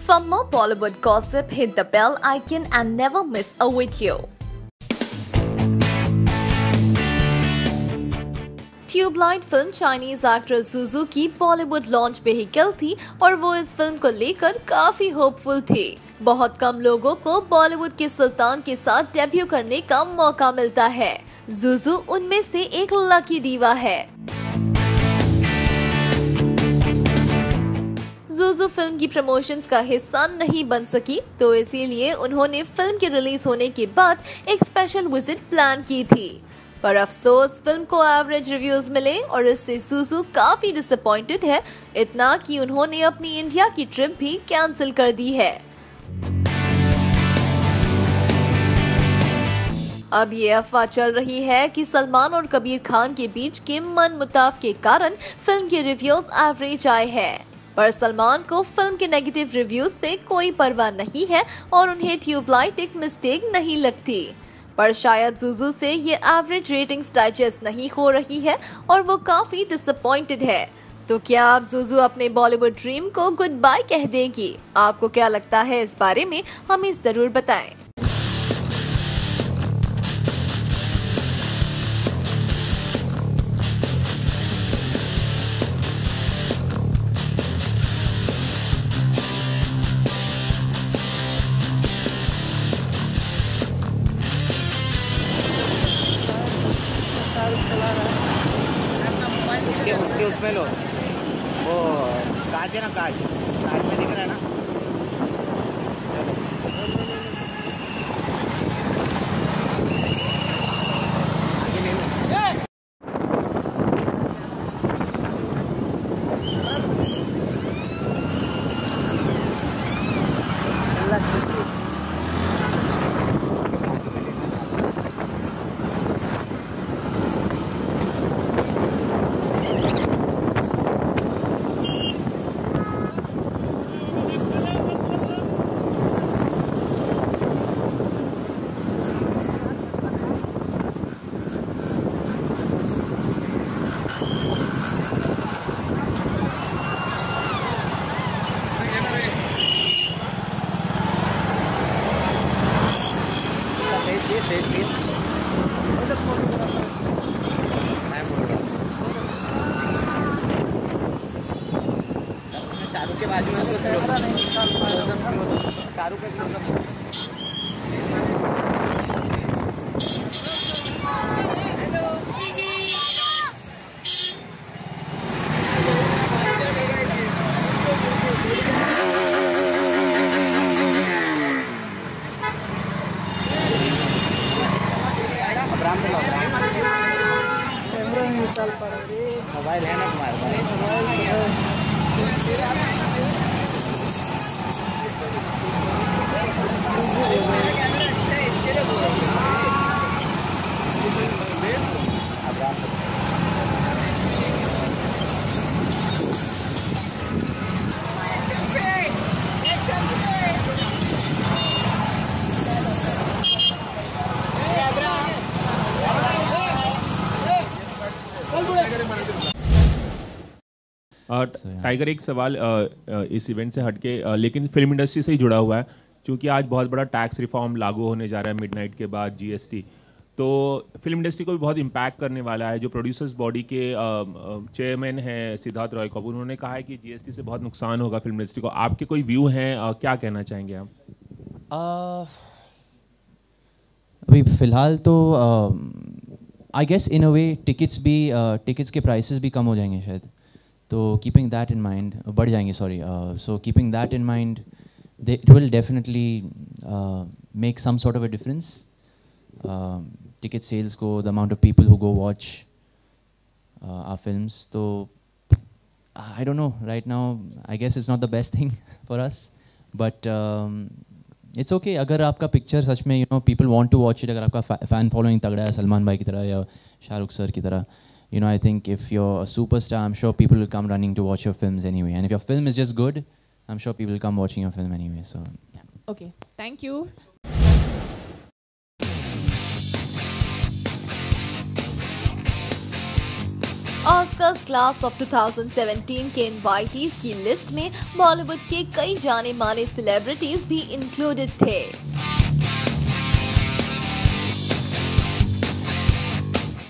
For more Bollywood gossip, hit the bell icon and never miss a video. Tubelight film Chinese actor Zhu Zhu की Bollywood launch vehicle थी और वो इस film को लेकर काफी होपफुल थे। बहुत कम लोगों को बॉलीवुड के सुल्तान के साथ डेब्यू करने का मौका मिलता है। सुजू उनमें से एक लकी दीवा है। सुजू फिल्म की प्रमोशंस का हिस्सा नहीं बन सकी, तो इसीलिए उन्होंने फिल्म के रिलीज होने के बाद एक स्पेशल विजिट प्लान की थी। पर अफसोस फिल्म को एवरेज रिव्यूज मिले और इससे सुजू काफी डिसअपॉइंटेड है, इतना कि उन्होंने अपनी इंडिया की ट्रिप भी कैंसिल कर दी है। अब ये अफवाह चल रही है कि सलमान और कबीर खान के बीच के मनमुटाव के कारण फिल्म के रिव्यूज एवरेज आए हैं। पर सलमान को फिल्म के नेगेटिव रिव्यूज से कोई परवाह नहीं है और उन्हें ट्यूबलाइट एक मिस्टेक नहीं लगती। पर शायद सुजू से ये एवरेज रेटिंग्स डाइजेस्ट नहीं हो रही है और वो काफी डिसअपॉइंटेड है। तो क्या अब सुजू अपने बॉलीवुड ड्रीम को गुड बाय कह देगी? आपको क्या लगता है इस बारे में, हमें जरूर बताएं। उसके उसमें लो, वो कांच है ना, कांच में दिख रहा है ना। शाहरुख के बाजू में शाहरुख का मोबाइल है ना तुम्हारे टाइगर, एक सवाल इस इवेंट से हटके लेकिन फिल्म इंडस्ट्री से ही जुड़ा हुआ है, क्योंकि आज बहुत बड़ा टैक्स रिफॉर्म लागू होने जा रहा है मिडनाइट के बाद, जीएसटी। तो फिल्म इंडस्ट्री को भी बहुत इम्पैक्ट करने वाला है। जो प्रोड्यूसर्स बॉडी के चेयरमैन हैं सिद्धार्थ रॉय कपूर, उन्होंने कहा है कि जीएसटी से बहुत नुकसान होगा फिल्म इंडस्ट्री को। आपके कोई व्यू हैं, क्या कहना चाहेंगे आप? अभी फ़िलहाल तो I guess in a way tickets के प्राइसेस भी कम हो जाएंगे शायद, तो कीपिंग दैट इन माइंड, बढ़ जाएंगे sorry, so keeping that in mind it will definitely make some sort of a difference. Ticket sales go, the amount of people who go watch our films. So I don't know, right now I guess it's not the best thing for us, but it's okay. अगर आपका picture सच में people want to watch it, अगर आपका fan following तगड़ा है सलमान भाई की तरह या शाहरुख सर की तरह, I think if you're a superstar, I'm sure people will come running to watch your films anyway. And if your film is just good, I'm sure people will come watching your film anyway. So yeah. Okay, thank you. Oscars class of 2017 के invitees की list में बॉलीवुड के कई जाने माने celebrities भी included थे।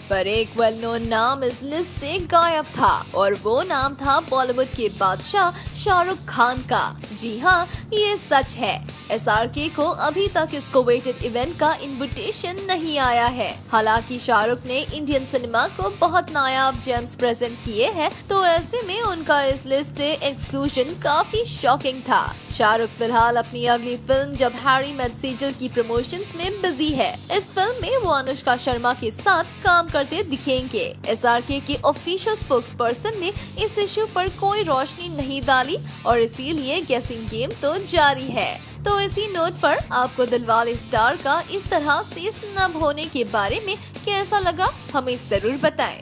पर एक वेल नोन नाम इस लिस्ट से गायब था और वो नाम था बॉलीवुड के बादशाह शाहरुख खान का। जी हाँ, ये सच है। SRK को अभी तक इस कोवेटेड इवेंट का इनविटेशन नहीं आया है। हालांकि शाहरुख ने इंडियन सिनेमा को बहुत नायाब जेम्स प्रेजेंट किए हैं, तो ऐसे में उनका इस लिस्ट से एक्सक्लूजन काफी शॉकिंग था। शाहरुख फिलहाल अपनी अगली फिल्म जब हैरी मेट सेजल की प्रमोशंस में बिजी है। इस फिल्म में वो अनुष्का शर्मा के साथ काम करते दिखेंगे। SRK के ऑफिशियल स्पोक्सपर्सन ने इस इशू पर कोई रोशनी नहीं डाली और इसीलिए गेसिंग गेम तो जारी है। तो इसी नोट पर आपको दिलवाले स्टार का इस तरह से स्नब होने के बारे में कैसा लगा, हमें जरूर बताएं।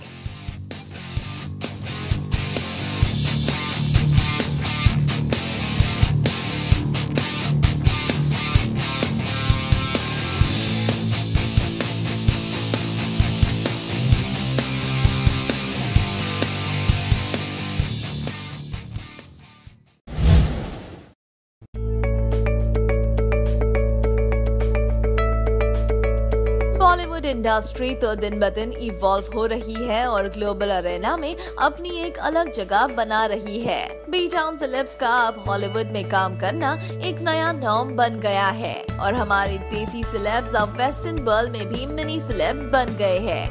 बॉलीवुड इंडस्ट्री तो दिन ब दिन इवॉल्व हो रही है और ग्लोबल अरेना में अपनी एक अलग जगह बना रही है। बी टाउन सेलेब्स का अब हॉलीवुड में काम करना एक नया नॉर्म बन गया है और हमारे देसी सेलेब्स अब वेस्टर्न वर्ल्ड में भी मिनी सेलेब्स बन गए हैं।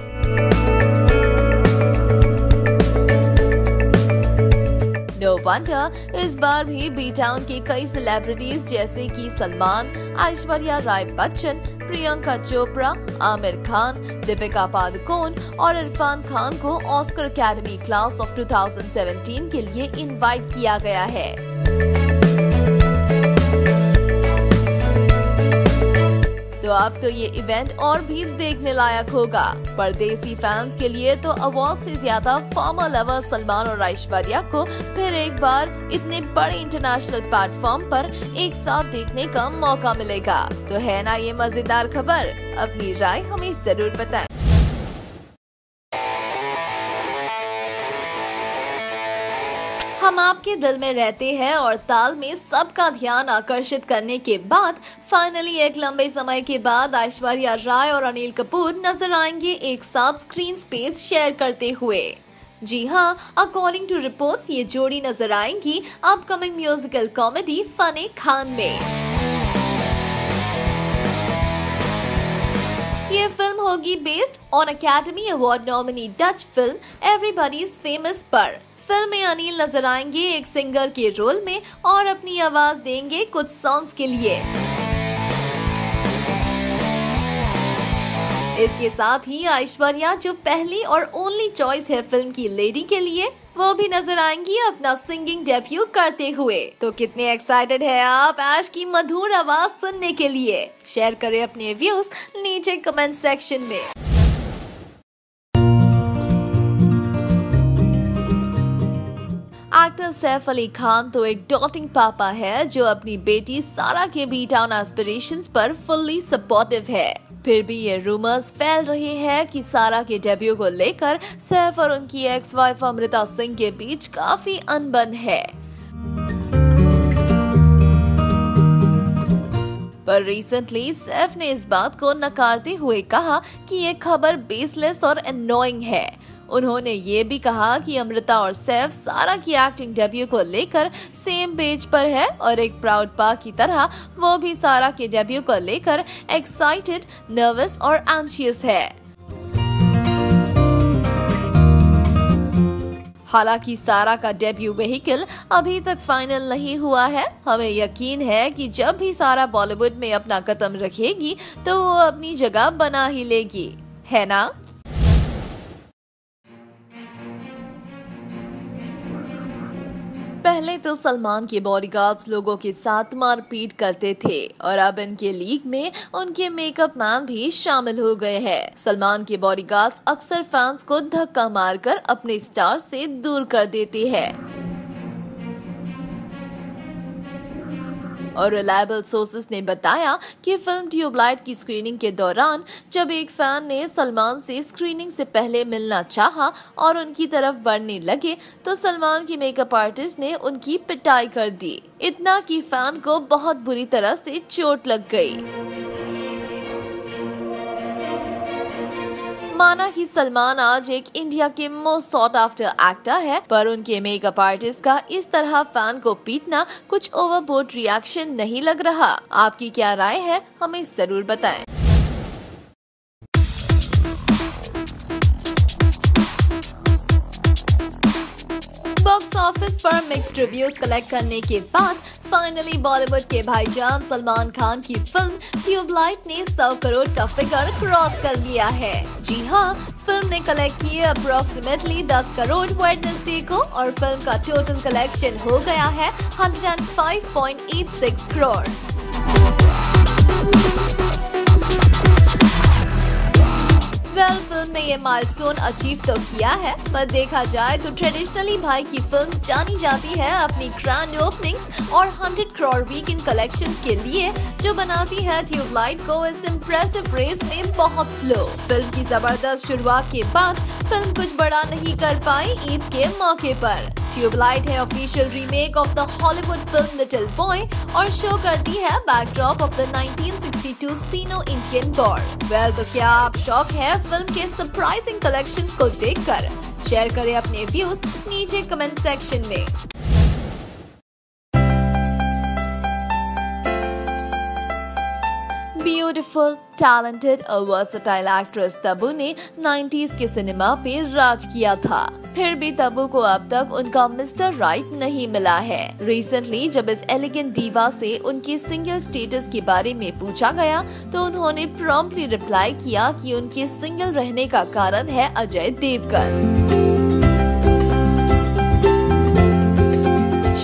नो वंडर इस बार भी बी टाउन के कई सेलिब्रिटीज जैसे कि सलमान, ऐश्वर्या राय बच्चन, प्रियंका चोपड़ा, आमिर खान, दीपिका पादुकोण और इरफान खान को ऑस्कर अकेडमी क्लास ऑफ 2017 के लिए इनवाइट किया गया है। तो अब तो ये इवेंट और भी देखने लायक होगा। परदेसी फैंस के लिए तो अवार्ड से ज्यादा फॉर्मर लवर सलमान और ऐश्वर्या को फिर एक बार इतने बड़े इंटरनेशनल प्लेटफॉर्म पर एक साथ देखने का मौका मिलेगा। तो है ना ये मजेदार खबर? अपनी राय हमें जरूर बताएं। हम आपके दिल में रहते हैं और ताल में सबका ध्यान आकर्षित करने के बाद फाइनली एक लंबे समय के बाद ऐश्वर्या राय और अनिल कपूर नजर आएंगे एक साथ स्क्रीन स्पेस शेयर करते हुए। जी हाँ, अकॉर्डिंग टू रिपोर्ट्स ये जोड़ी नजर आएंगी upcoming musical comedy Fanney Khan में। ये फिल्म होगी based on academy award nominee Dutch film everybody's famous पर। फिल्म में अनिल नजर आएंगे एक सिंगर के रोल में और अपनी आवाज देंगे कुछ सॉन्ग्स के लिए। इसके साथ ही ऐश्वर्या जो पहली और ओनली चॉइस है फिल्म की लेडी के लिए, वो भी नजर आएंगी अपना सिंगिंग डेब्यू करते हुए। तो कितने एक्साइटेड है आप ऐश की मधुर आवाज सुनने के लिए? शेयर करें अपने व्यूज नीचे कमेंट सेक्शन में। एक्टर सैफ अली खान तो एक डॉटिंग पापा है जो अपनी बेटी सारा के बी टाउन एस्पिरेशंस पर फुल्ली सपोर्टिव है। फिर भी ये रूमर्स फैल रहे हैं कि सारा के डेब्यू को लेकर सैफ और उनकी एक्स वाइफ अमृता सिंह के बीच काफी अनबन है। पर रिसेंटली सैफ ने इस बात को नकारते हुए कहा कि ये खबर बेसलेस और एनोइंग है। उन्होंने ये भी कहा कि अमृता और सैफ सारा की एक्टिंग डेब्यू को लेकर सेम पेज पर है और एक प्राउड पा की तरह वो भी सारा के डेब्यू को लेकर एक्साइटेड, नर्वस और एंशियस है। हालांकि सारा का डेब्यू व्हीकल अभी तक फाइनल नहीं हुआ है। हमें यकीन है कि जब भी सारा बॉलीवुड में अपना कदम रखेगी तो वो अपनी जगह बना ही लेगी, है ना? पहले तो सलमान के बॉडीगार्ड्स लोगों के साथ मारपीट करते थे और अब इनके लीग में उनके मेकअप मैन भी शामिल हो गए हैं। सलमान के बॉडीगार्ड्स अक्सर फैंस को धक्का मारकर अपने स्टार से दूर कर देते हैं। और रिलायबल सोर्सेस ने बताया कि फिल्म ट्यूबलाइट की स्क्रीनिंग के दौरान जब एक फैन ने सलमान से स्क्रीनिंग से पहले मिलना चाहा और उनकी तरफ बढ़ने लगे तो सलमान की मेकअप आर्टिस्ट ने उनकी पिटाई कर दी, इतना कि फैन को बहुत बुरी तरह से चोट लग गई। माना कि सलमान आज एक इंडिया के मोस्ट सॉट आफ्टर एक्टर है, पर उनके मेकअप आर्टिस्ट का इस तरह फैन को पीटना कुछ ओवरबोर्ड रिएक्शन नहीं लग रहा। आपकी क्या राय है, हमें जरूर बताएं। बॉक्स ऑफिस पर मिक्स्ड रिव्यूज कलेक्ट करने के बाद फाइनली बॉलीवुड के भाईजान सलमान खान की फिल्म ट्यूबलाइट ने 100 करोड़ का फिगर क्रॉस कर लिया है। जी हाँ, फिल्म ने कलेक्ट किए अप्रोक्सीमेटली 10 करोड़ वेडनेसडे को और फिल्म का टोटल कलेक्शन हो गया है 105.86 करोड़। फिल्म ने ये माइलस्टोन अचीव तो किया है, पर देखा जाए तो ट्रेडिशनली भाई की फिल्म जानी जाती है अपनी ग्रैंड ओपनिंग्स और 100 करोड़ वीकेंड कलेक्शंस के लिए, जो बनाती है ट्यूबलाइट को इस इम्प्रेसिव रेस में बहुत स्लो। फिल्म की जबरदस्त शुरुआत के बाद फिल्म कुछ बड़ा नहीं कर पाई ईद के मौके पर। ट्यूबलाइट है official remake of the Hollywood film little boy और शो करती है backdrop of the 1962 Sino Indian war. तो क्या आप शॉक है फिल्म के सरप्राइजिंग कलेक्शंस को देखकर? शेयर करें अपने व्यूज नीचे कमेंट सेक्शन में। ब्यूटीफुल, टैलेंटेड और वर्सेटाइल एक्ट्रेस तब्बू ने 90s के सिनेमा पे राज किया था, फिर भी तब्बू को अब तक उनका मिस्टर राइट नहीं मिला है। रिसेंटली जब इस एलिगेंट दीवा से उनके सिंगल स्टेटस के बारे में पूछा गया तो उन्होंने प्रॉम्प्टली रिप्लाई किया कि उनके सिंगल रहने का कारण है अजय देवगन।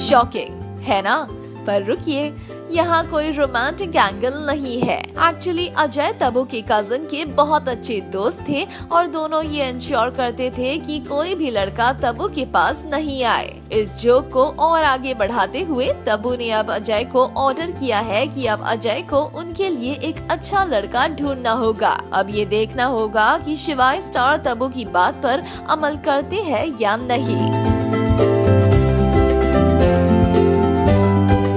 शॉकिंग है ना? पर रुकिए, यहाँ कोई रोमांटिक एंगल नहीं है। एक्चुअली अजय तब्बू के कजन के बहुत अच्छे दोस्त थे और दोनों ये इंश्योर करते थे कि कोई भी लड़का तब्बू के पास नहीं आए। इस जोक को और आगे बढ़ाते हुए तब्बू ने अब अजय को ऑर्डर किया है कि अब अजय को उनके लिए एक अच्छा लड़का ढूंढना होगा। अब ये देखना होगा कि शिवाय स्टार तब्बू की बात पर अमल करते हैं या नहीं।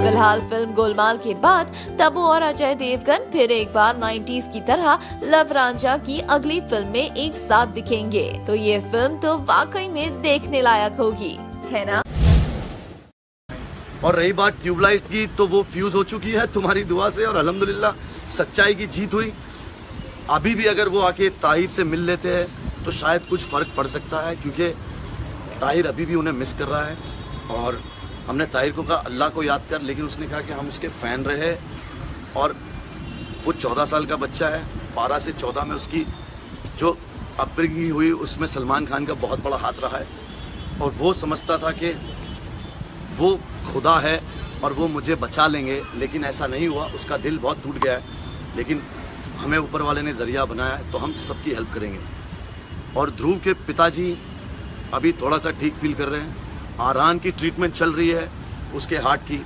फिलहाल फिल्म गोलमाल के बाद तब्बू और अजय देवगन फिर एक बार 90s की तरह लव रांझा की अगली फिल्म में एक साथ दिखेंगे, तो ये फिल्म तो वाकई में देखने लायक होगी, है ना? और रही बात ट्यूबलाइट की, तो वो फ्यूज हो चुकी है तुम्हारी दुआ से और अल्हम्दुलिल्लाह सच्चाई की जीत हुई। अभी भी अगर वो आके ताहिर से मिल लेते हैं तो शायद कुछ फर्क पड़ सकता है, क्योंकि ताहिर अभी भी उन्हें मिस कर रहा है। और हमने ताहिर को कहा अल्लाह को याद कर, लेकिन उसने कहा कि हम उसके फ़ैन रहे। और वो 14 साल का बच्चा है, 12 से 14 में उसकी जो अपब्रिंगिंग हुई उसमें सलमान खान का बहुत बड़ा हाथ रहा है। और वो समझता था कि वो खुदा है और वो मुझे बचा लेंगे, लेकिन ऐसा नहीं हुआ। उसका दिल बहुत टूट गया है, लेकिन हमें ऊपर वाले ने ज़रिया बनाया है, तो हम सबकी हेल्प करेंगे। और ध्रुव के पिताजी अभी थोड़ा सा ठीक फील कर रहे हैं। आरान की ट्रीटमेंट चल रही है उसके हार्ट की,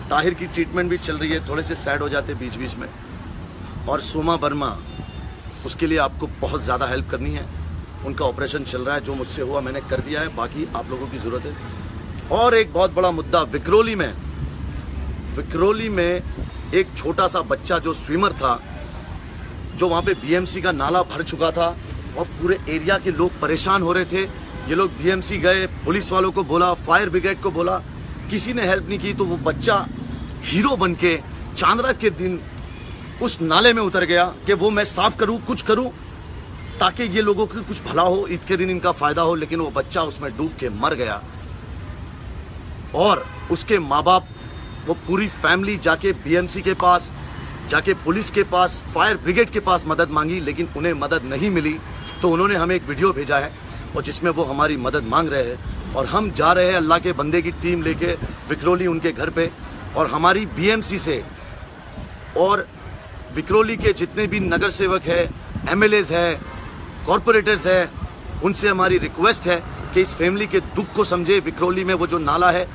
ताहिर की ट्रीटमेंट भी चल रही है, थोड़े से सैड हो जाते बीच बीच में। और सोमा वर्मा, उसके लिए आपको बहुत ज़्यादा हेल्प करनी है। उनका ऑपरेशन चल रहा है, जो मुझसे हुआ मैंने कर दिया है, बाकी आप लोगों की ज़रूरत है। और एक बहुत बड़ा मुद्दा विक्रोली में एक छोटा सा बच्चा जो स्विमर था, जो वहाँ पे बीएमसी का नाला भर चुका था और पूरे एरिया के लोग परेशान हो रहे थे। ये लोग बीएमसी गए, पुलिस वालों को बोला, फायर ब्रिगेड को बोला, किसी ने हेल्प नहीं की। तो वो बच्चा हीरो बन के चांद के दिन उस नाले में उतर गया कि वो मैं साफ करूं, कुछ करूं ताकि ये लोगों को कुछ भला हो, ईद के दिन इनका फायदा हो। लेकिन वो बच्चा उसमें डूब के मर गया और उसके माँ बाप, वो पूरी फैमिली जाके बीएमसी के पास, जाके पुलिस के पास, फायर ब्रिगेड के पास मदद मांगी, लेकिन उन्हें मदद नहीं मिली। तो उन्होंने हमें एक वीडियो भेजा है और जिसमें वो हमारी मदद मांग रहे हैं। और हम जा रहे हैं अल्लाह के बंदे की टीम लेके विक्रोली उनके घर पे, और हमारी बीएमसी से और विक्रोली के जितने भी नगर सेवक है, एमएलएज है, कॉरपोरेटर्स है, उनसे हमारी रिक्वेस्ट है कि इस फैमिली के दुख को समझे। विक्रोली में वो जो नाला है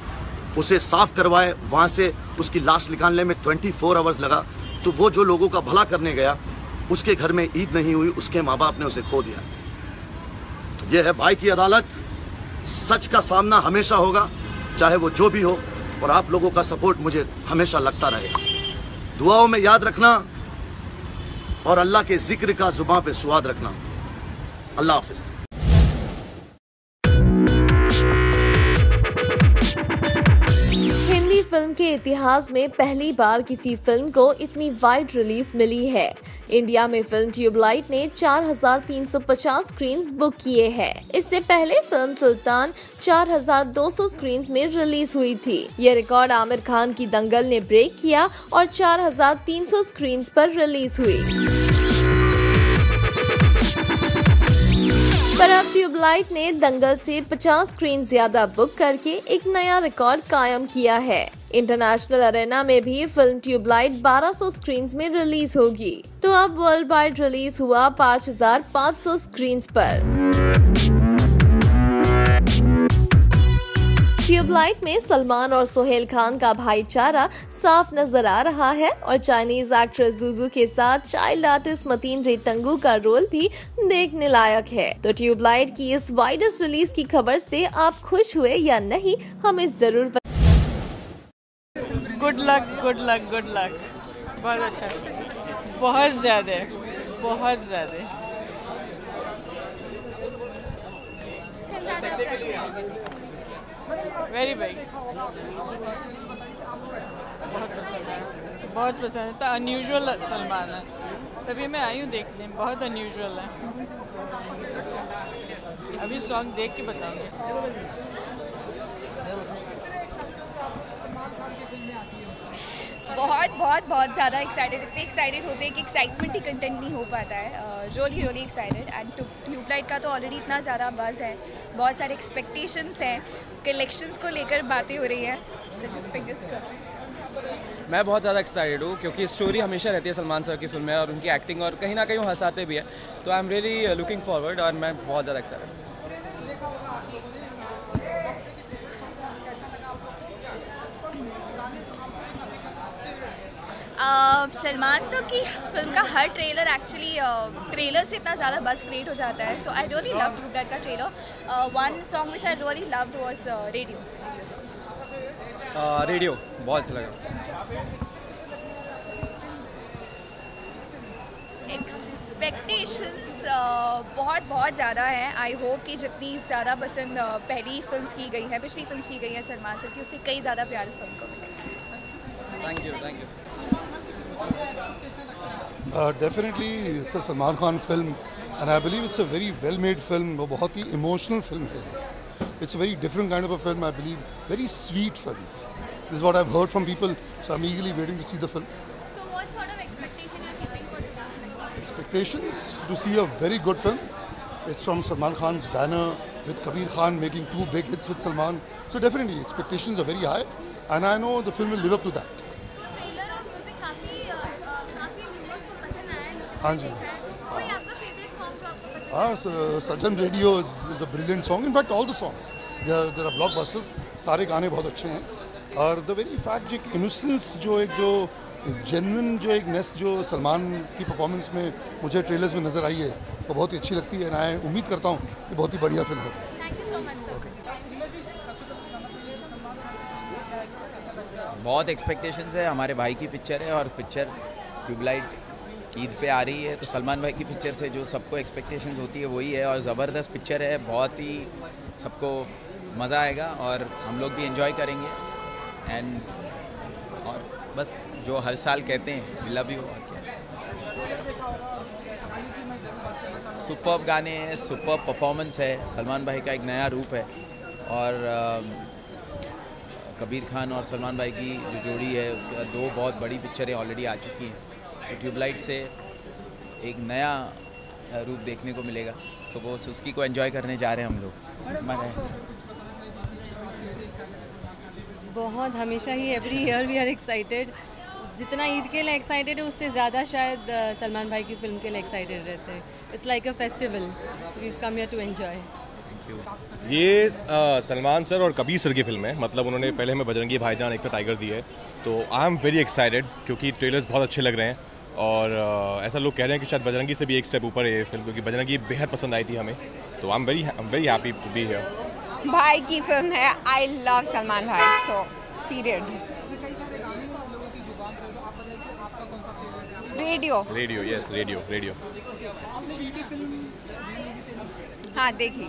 उसे साफ करवाए, वहाँ से उसकी लाश निकालने में 24 आवर्स लगा। तो वो जो लोगों का भला करने गया, उसके घर में ईद नहीं हुई, उसके माँ बाप ने उसे खो दिया। तो ये है भाई की अदालत। सच का सामना हमेशा होगा, चाहे वो जो भी हो, और आप लोगों का सपोर्ट मुझे हमेशा लगता रहे। दुआओं में याद रखना और अल्लाह के जिक्र का जुबान पे स्वाद रखना। अल्लाह हाफिज। हिंदी फिल्म के इतिहास में पहली बार किसी फिल्म को इतनी वाइड रिलीज मिली है। इंडिया में फिल्म ट्यूबलाइट ने 4,350 स्क्रीन्स बुक किए हैं। इससे पहले फिल्म सुल्तान 4,200 स्क्रीन्स में रिलीज हुई थी। यह रिकॉर्ड आमिर खान की दंगल ने ब्रेक किया और 4,300 स्क्रीन्स पर रिलीज हुई। पर अब ट्यूबलाइट ने दंगल से 50 स्क्रीन ज्यादा बुक करके एक नया रिकॉर्ड कायम किया है। इंटरनेशनल अरेना में भी फिल्म ट्यूबलाइट 1200 स्क्रीन्स में रिलीज होगी। तो अब वर्ल्ड वाइड रिलीज हुआ 5,500 स्क्रीन्स पर। ट्यूबलाइट में सलमान और सोहेल खान का भाईचारा साफ नजर आ रहा है और चाइनीज एक्ट्रेस जुजू के साथ चाइल्ड आर्टिस्ट मतीन रेतंगू का रोल भी देखने लायक है। तो ट्यूबलाइट की इस वाइडेस्ट रिलीज की खबर से आप खुश हुए या नहीं, हमें जरूर बताएं। Good luck, good luck, good luck. बहुत अच्छा, बहुत ज़्यादा, बहुत ज़्यादा। वेरी बिग, बहुत पसंद है, बहुत पसंद है। तो अनयूजुअल सलमान है, तभी मैं आई हूँ देखने। बहुत अनयूजुअल है। अभी सॉन्ग देख के बताऊंगी। बहुत बहुत बहुत ज़्यादा एक्साइटेड, इतने एक्साइटेड होते हैं कि एक्साइटमेंट ही कंटेंट नहीं हो पाता है। Really excited. एंड ट्यूबलाइट का तो ऑलरेडी इतना ज़्यादा बज़ है, बहुत सारे एक्सपेक्टेशंस हैं, कलेक्शंस को लेकर बातें हो रही हैं। So just fingers crossed. मैं बहुत ज़्यादा एक्साइटेड हूँ क्योंकि स्टोरी हमेशा रहती है सलमान सर की फिल्म में और उनकी एक्टिंग, और कहीं ना कहीं वो हंसाते भी है। तो I am really looking forward और मैं बहुत ज़्यादा एक्साइटेड हूँ। सलमान सर की फिल्म का हर ट्रेलर एक्चुअली ट्रेलर से इतना ज़्यादा बज़ क्रिएट हो जाता है। सो आई रियली लव ट्यूबलाइट का trailer. One song which I really loved was radio. Radio बहुत अच्छा लगा। एक्सपेक्टेशंस बहुत बहुत ज़्यादा हैं। आई होप कि जितनी ज़्यादा पसंद पहली फिल्म की गई है, पिछली फिल्म की गई है सलमान सर की, उससे कई ज़्यादा प्यार इस फिल्म को मिले। Thank you, thank you. Definitely it's a Salman Khan film and I believe it's a very well made film. वो बहुत ही emotional film है. It's a very different kind of a film, I believe. Very sweet film. This is what I've heard from people, so I'm eagerly waiting to see the film. So what sort of expectation you're keeping for today's Expectations to see a very good film. It's from Salman Khan's banner with Kabir Khan making 2 big hits with Salman. So definitely expectations are very high and I know the film will live up to that. हाँ जी, हाँ, सज्जन radio is a brilliant song. In fact, all the songs, there are blockbusters. सारे गाने बहुत अच्छे हैं और the very fact जो एक innocence, जो genuine, जो एक ness जो सलमान की परफॉर्मेंस में मुझे ट्रेलर्स में नज़र आई है, वो बहुत ही अच्छी लगती है। मैं उम्मीद करता हूँ कि बहुत ही बढ़िया फिल्म हो। Thank you so much, sir. बहुत एक्सपेक्टेशंस है। हमारे भाई की पिक्चर है और पिक्चर ट्यूबलाइट ईद पे आ रही है, तो सलमान भाई की पिक्चर से जो सबको एक्सपेक्टेशंस होती है वही है और ज़बरदस्त पिक्चर है। बहुत ही सबको मज़ा आएगा और हम लोग भी एंजॉय करेंगे। एंड और बस जो हर साल कहते हैं, वी लव यू। सुपर्ब गाने हैं, सुपर्ब परफॉर्मेंस है, सलमान भाई का एक नया रूप है और कबीर खान और सलमान भाई की जो जोड़ी है उसके 2 बहुत बड़ी पिक्चरें ऑलरेडी आ चुकी हैं। तो ट्यूबलाइट से एक नया रूप देखने को मिलेगा, तो वो उसकी को एंजॉय करने जा रहे हैं हम लोग। बहुत हमेशा ही every year we are excited. जितना ईद के लिए एक्साइटेड है उससे ज़्यादा शायद सलमान भाई की फिल्म के लिए एक्साइटेड रहते हैं। It's like a festival, we have come here to enjoy. Thank you. ये सलमान सर और कबीर सर की फिल्म है, मतलब उन्होंने पहले हमें बजरंगी भाईजान एक तो टाइगर दी है, तो आई एम वेरी एक्साइटेड क्योंकि ट्रेलर्स बहुत अच्छे लग रहे हैं और ऐसा लोग कह रहे हैं कि शायद बजरंगी से भी एक स्टेप ऊपर है ये फिल्म, क्योंकि बजरंगी बेहद पसंद आई थी हमें, तो I am very happy to be here. भाई की फिल्म है, आई लव सलमान भाई, so period. Radio yes radio. हाँ देखी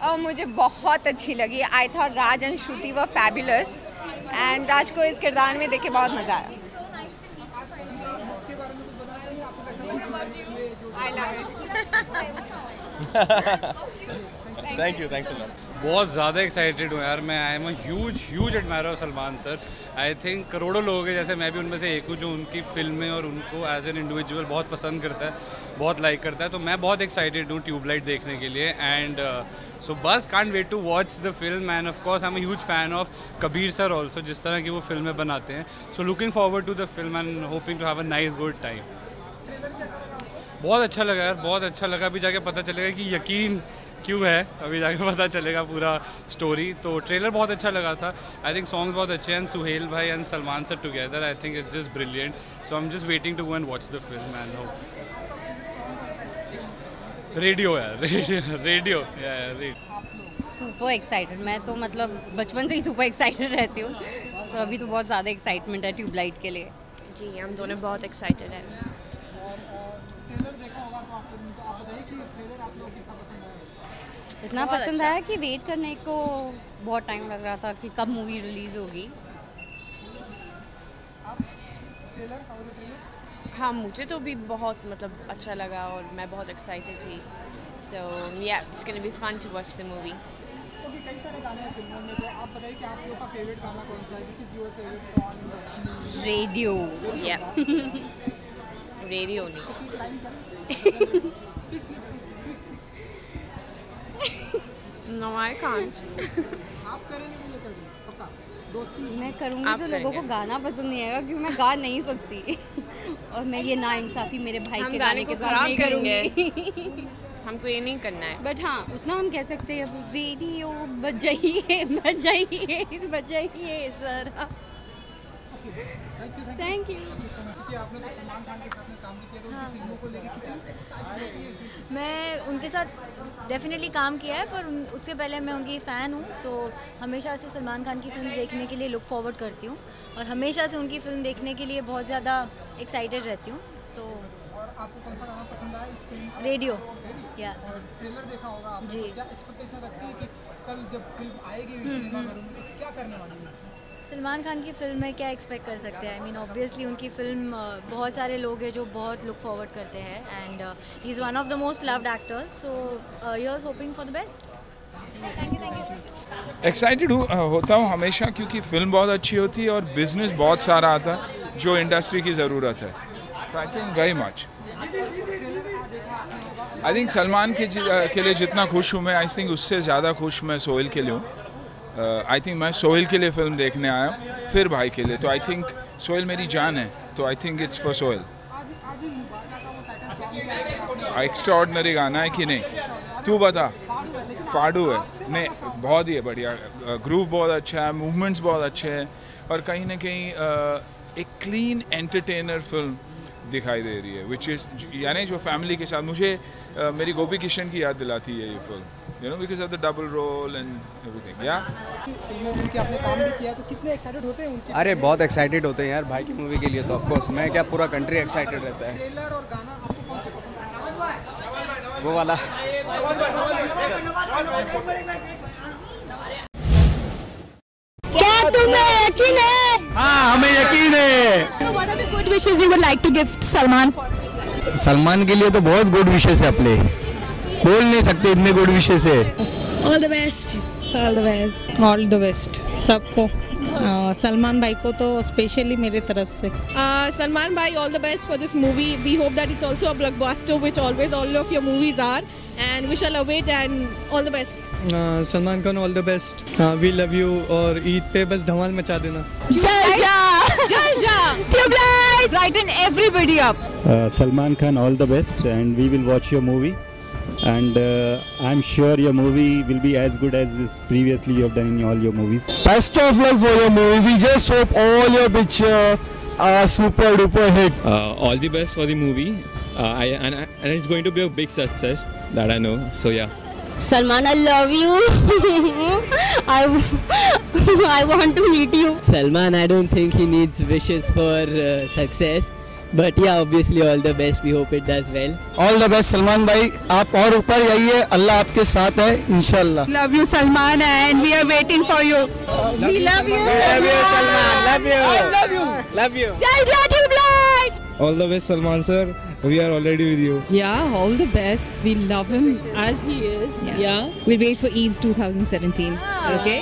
और मुझे बहुत अच्छी लगी। I thought Raj and Shruti were fabulous and Raj को इस किरदार में देख के बहुत मज़ा आया। I love it. Thank you. बहुत ज़्यादा एक्साइटेड हूँ यार मैं। I am a huge admirer of Salman sir. I think करोड़ों लोग हैं जैसे मैं भी उनमें से एक हूँ जो उनकी फिल्में और उनको एज एन इंडिविजुअल बहुत पसंद करता है, बहुत लाइक करता है, तो मैं बहुत एक्साइटेड हूँ ट्यूबलाइट देखने के लिए। एंड सो बस can't wait to watch the film and of course I am a huge fan of Kabir sir also, जिस तरह की वो फिल्में बनाते हैं। So looking forward to the film and hoping to have a nice good time. बहुत अच्छा लगा यार, बहुत अच्छा लगा। अभी जाके पता चलेगा कि यकीन क्यों है, अभी जाके पता चलेगा पूरा स्टोरी। तो ट्रेलर बहुत अच्छा लगा था। आई थिंक सॉन्ग्स बहुत अच्छे हैं, सुहेल भाई and Salman sir together, I think it's just brilliant. So I am just waiting to go and watch the film and hope. Radio यार, रेडियो। सुपर एक्साइटेड, मैं तो मतलब बचपन से ही सुपर एक्साइटेड रहती हूँ, तो अभी तो बहुत ज़्यादा एक्साइटमेंट है ट्यूबलाइट के लिए। जी हम दोनों बहुत एक्साइटेड हैं। इतना पसंद आया कि वेट करने को बहुत टाइम लग रहा था कि कब मूवी रिलीज़ होगी। हाँ मुझे तो भी बहुत मतलब अच्छा लगा और मैं बहुत एक्साइटेड थी। So yeah it's gonna be fun to watch the movie. कई सारे गाने हैं फिल्मों में, तो आप बताइए कि आप लोगों का फेवरेट गाना कौन सा है? Which is your favourite song? Radio. या रेडियो नहीं। No, I can't. आप करेंगे मुझे कभी पक्का दोस्ती? मैं करूँगी तो लोगों को गाना पसंद नहीं आएगा क्योंकि मैं गा नहीं सकती और मैं ये नाइंसाफ़ी मेरे भाई के गाने के साथ नहीं करूँगी। हमको ये नहीं करना है। बट हाँ उतना हम कह सकते हैं अब रेडियो बजाइए बजाइए बजाइए सर। Thank you. आपने तो सलमान खान के साथ में काम भी किया, तो उनकी फिल्मों को लेकर कितनी एक्साइटेड है? मैं उनके साथ डेफिनेटली काम किया है, पर उससे पहले मैं उनकी फ़ैन हूँ, तो हमेशा से सलमान खान की फिल्म देखने के लिए लुक फॉरवर्ड करती हूँ और हमेशा से उनकी फ़िल्म देखने के लिए बहुत ज़्यादा एक्साइटेड रहती हूँ। सो और आपको कौन सा गाना पसंद आया इस फिल्म का? रेडियो। या ट्रेलर देखा होगा आपने, जी। क्या एक्सपेक्टेशन रखती है कि कल जब फिल्म आएगी सिनेमाघरों में तो क्या करने वाली है? सलमान खान की फिल्म में क्या एक्सपेक्ट कर सकते हैं? आई मीन ऑब्वियसली उनकी फिल्म बहुत सारे लोग हैं जो बहुत लुक फॉरवर्ड करते हैं and he is one of the most loved actors, so here's hoping for the best. Thank you. Excited होता हूँ हमेशा क्योंकि फिल्म बहुत अच्छी होती है और बिजनेस बहुत सारा आता है जो इंडस्ट्री की ज़रूरत है। I think very much. I think Salman के लिए जितना खुश हूँ मैं, आई थिंक उससे ज़्यादा खुश मैं सोहेल के लिए हूँ। आई थिंक मैं सोहेल के लिए फ़िल्म देखने आया फिर भाई के लिए, तो आई थिंक सोहेल मेरी जान है, तो आई think it's for Sohail. Extraordinary गाना है कि नहीं? तू बता। फाड़ू है नहीं, बहुत ही बढ़िया, ग्रूव बहुत अच्छा है, मूवमेंट्स बहुत अच्छे हैं और कहीं ना कहीं एक क्लीन एंटरटेनर फिल्म दिखाई दे रही है, विच इज़ यानी जो फैमिली के साथ मुझे मेरी गोपी किशन की याद दिलाती है ये film, you know, because of the double role and everything. या फिल्मों में आपने काम भी किया, तो कितने एक्साइटेड होते हैं उनके? अरे बहुत एक्साइटेड होते हैं यार भाई की मूवी के लिए, तो ऑफ कोर्स मैं क्या पूरा कंट्री एक्साइटेड रहता है। ट्रेलर और गाना आपको कौन सा पसंद आया? वो वाला। क्या तुम्हें यकीन है? हाँ हमें यकीन है। So what are the good wishes you would like to give Salman? Salman के लिए तो बहुत गुड विशेस है, अपने बोल नहीं सकते इतने गुड विशेस है। All the best. All the best, all the best सबको। सलमान भाई को तो स्पेशली मेरे तरफ से। Salman bhai, all the best for this movie. We hope that it's also a blockbuster, which always all of your movies are, and we shall await, and all the best. Salman Khan all the best, we love you, और ईद पे बस धमाल मचा देना। जल जा tubelight, brighten everybody up. Salman Khan, all the best, and we will watch your movie. and I'm sure your movie will be as good as previously you have done in all your movies. Best of luck for your movie. We just hope all your picture are super duper hit. All the best for the movie. And it's going to be a big success, that I know. So yeah. Salman, I love you. I want to meet you. Salman, I don't think he needs wishes for success. But yeah, obviously all the best. We hope it does well. All the best Salman भाई, आप और ऊपर जाइए, अल्लाह आपके साथ है इंशाल्लाह. Love you Salman and we are waiting for you. We love you Salman. Love you. I love you. Love you. Jal Tubelight. All the best Salman sir. We are already with you. Yeah, all the best. We love him as he is. Yeah. We'll wait for Eid 2017. Okay.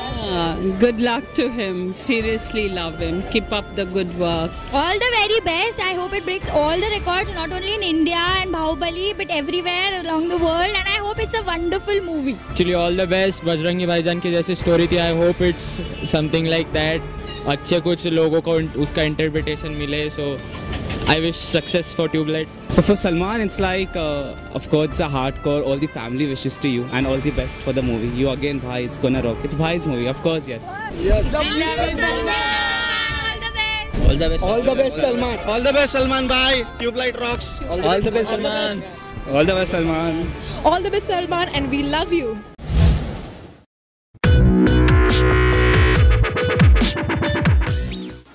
Good luck to him. Seriously love him. Keep up the good work. All the very best. I hope it breaks all the records, not only in India and Bahubali, but everywhere along the world. And I hope it's a wonderful movie. Actually, all the best. Bajrangi भाईजान की जैसी story थी. I hope it's something like that. अच्छे कुछ लोगों को उसका interpretation मिले. So I wish success for Tubelight. So for Salman, it's like, of course, it's a hardcore. All the family wishes to you and all the best for the movie. You again, bhai, it's gonna rock. It's bhai's movie, of course, yes. Yes. All the best. All the best. All the best Salman. All the best Salman bhai. Tubelight rocks. All the best Salman. All the best, Salman. All the best Salman and we love you.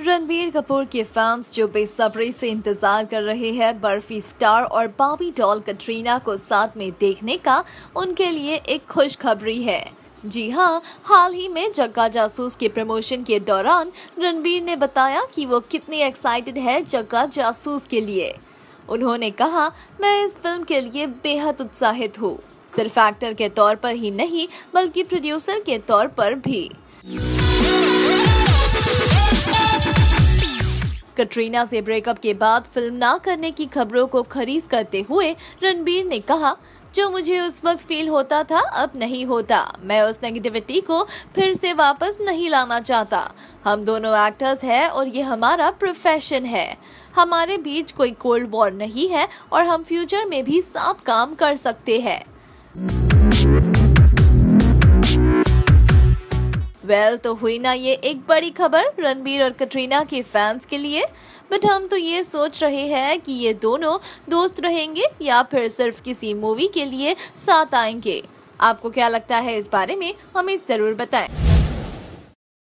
Ranbir Kapoor के fans जो बेसब्री से इंतजार कर रहे हैं barfi star और Barbie doll Katrina को साथ में देखने का, उनके लिए एक खुशखबरी है। जी हां, हाल ही में जग्गा जासूस के प्रमोशन के दौरान रणबीर ने बताया कि वो कितनी एक्साइटेड है जग्गा जासूस के लिए। उन्होंने कहा, मैं इस फिल्म के लिए बेहद उत्साहित हूँ, सिर्फ एक्टर के तौर पर ही नहीं बल्कि प्रोड्यूसर के तौर पर भी। कटरीना से ब्रेकअप के बाद फिल्म ना करने की खबरों को खरीज करते हुए रणबीर ने कहा, जो मुझे उस वक्त फील होता था अब नहीं होता। मैं उस नेगेटिविटी को फिर से वापस नहीं लाना चाहता। हम दोनों एक्टर्स हैं और ये हमारा प्रोफेशन है। हमारे बीच कोई कोल्ड वॉर नहीं है और हम फ्यूचर में भी साथ काम कर सकते हैं। तो हुई ना ये एक बड़ी खबर रणबीर और कटरीना के फैंस के लिए। बट हम तो ये सोच रहे हैं कि ये दोनों दोस्त रहेंगे या फिर सिर्फ किसी मूवी के लिए साथ आएंगे। आपको क्या लगता है इस बारे में, हमें जरूर बताएं।